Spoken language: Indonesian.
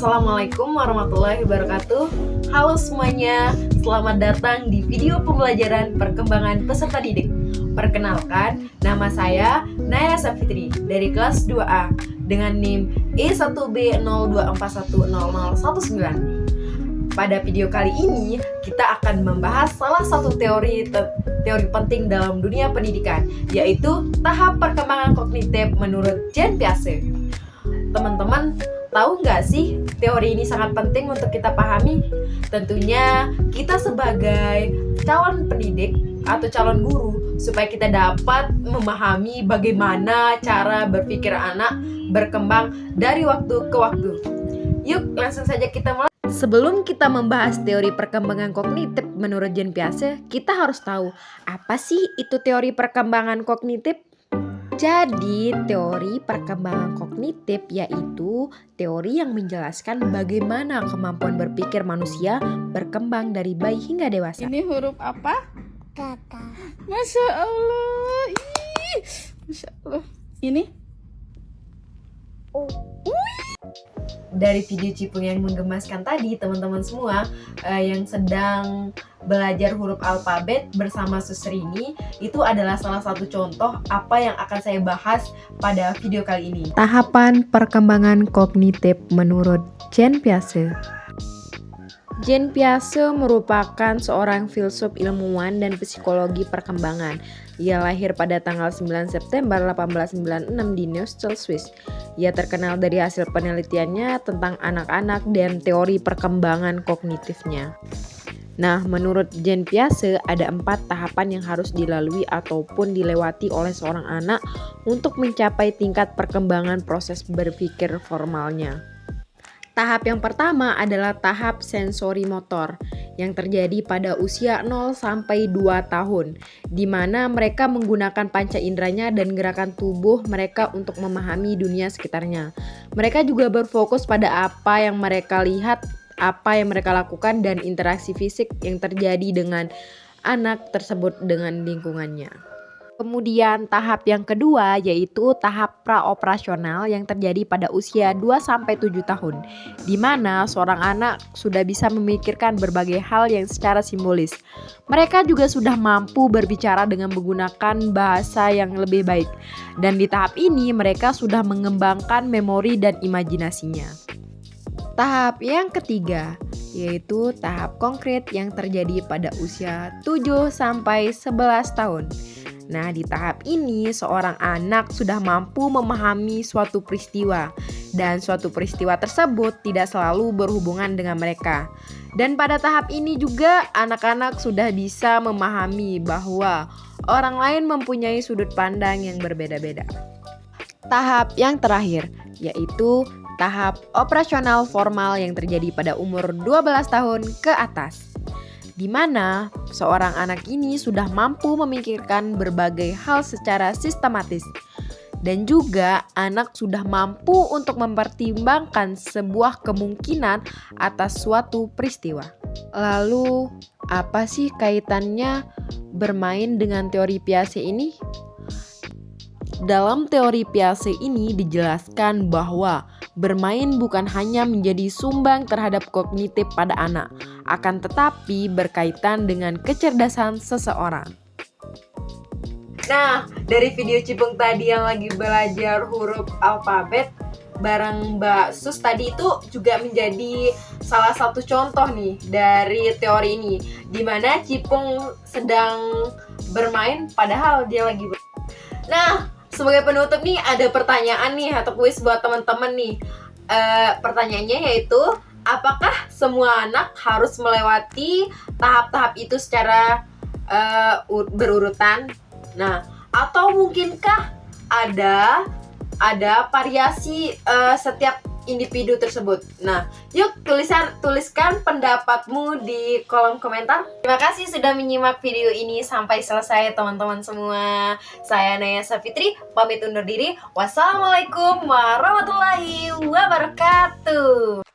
Assalamualaikum warahmatullahi wabarakatuh. Halo semuanya, selamat datang di video pembelajaran perkembangan peserta didik. Perkenalkan, nama saya Naya Safitri dari kelas 2A dengan NIM E1B02410019. Pada video kali ini, kita akan membahas salah satu teori penting dalam dunia pendidikan, yaitu tahap perkembangan kognitif menurut Jean Piaget. Teman-teman, tahu nggak sih teori ini sangat penting untuk kita pahami? Tentunya kita sebagai calon pendidik atau calon guru, supaya kita dapat memahami bagaimana cara berpikir anak berkembang dari waktu ke waktu. Yuk, langsung saja kita mulai. Sebelum kita membahas teori perkembangan kognitif menurut Jean Piaget, kita harus tahu apa sih itu teori perkembangan kognitif? Jadi, teori perkembangan kognitif yaitu teori yang menjelaskan bagaimana kemampuan berpikir manusia berkembang dari bayi hingga dewasa. Ini huruf apa? Kata. Masya Allah. Ih, Masya Allah. Ini? Dari video Cipung yang menggemaskan tadi, teman-teman semua yang sedang belajar huruf alfabet bersama Susrini, itu adalah salah satu contoh apa yang akan saya bahas pada video kali ini. Tahapan perkembangan kognitif menurut Jean Piaget. Jean Piaget merupakan seorang filsuf, ilmuwan, dan psikologi perkembangan. Ia lahir pada tanggal 9 September 1896 di Neuchâtel, Swiss. Ia terkenal dari hasil penelitiannya tentang anak-anak dan teori perkembangan kognitifnya. Nah, menurut Jean Piaget ada 4 tahapan yang harus dilalui ataupun dilewati oleh seorang anak untuk mencapai tingkat perkembangan proses berpikir formalnya. Tahap yang pertama adalah tahap sensori motor yang terjadi pada usia 0 sampai 2 tahun, di mana mereka menggunakan panca inderanya dan gerakan tubuh mereka untuk memahami dunia sekitarnya. Mereka juga berfokus pada apa yang mereka lihat, apa yang mereka lakukan, dan interaksi fisik yang terjadi dengan anak tersebut dengan lingkungannya. Kemudian tahap yang kedua yaitu tahap praoperasional yang terjadi pada usia 2-7 tahun, di mana seorang anak sudah bisa memikirkan berbagai hal yang secara simbolis. Mereka juga sudah mampu berbicara dengan menggunakan bahasa yang lebih baik, dan di tahap ini mereka sudah mengembangkan memori dan imajinasinya. Tahap yang ketiga yaitu tahap konkret yang terjadi pada usia 7-11 tahun. Nah, di tahap ini seorang anak sudah mampu memahami suatu peristiwa, dan suatu peristiwa tersebut tidak selalu berhubungan dengan mereka. Dan pada tahap ini juga anak-anak sudah bisa memahami bahwa orang lain mempunyai sudut pandang yang berbeda-beda. Tahap yang terakhir yaitu tahap operasional formal yang terjadi pada umur 12 tahun ke atas, di mana seorang anak ini sudah mampu memikirkan berbagai hal secara sistematis, dan juga anak sudah mampu untuk mempertimbangkan sebuah kemungkinan atas suatu peristiwa. Lalu, apa sih kaitannya bermain dengan teori Piaget ini? Dalam teori Piaget ini dijelaskan bahwa bermain bukan hanya menjadi sumbang terhadap kognitif pada anak, akan tetapi berkaitan dengan kecerdasan seseorang. Nah, dari video Cipung tadi yang lagi belajar huruf alfabet bareng Mbak Sus tadi, itu juga menjadi salah satu contoh nih dari teori ini, dimana Cipung sedang bermain padahal dia lagi Nah, sebagai penutup nih, ada pertanyaan nih atau kuis buat teman-teman nih. Pertanyaannya yaitu, apakah semua anak harus melewati tahap-tahap itu secara berurutan? Nah, atau mungkinkah ada variasi setiap individu tersebut? Nah, yuk tuliskan pendapatmu di kolom komentar. Terima kasih sudah menyimak video ini sampai selesai teman-teman semua. Saya Naya Safitri, pamit undur diri. Wassalamualaikum warahmatullahi wabarakatuh.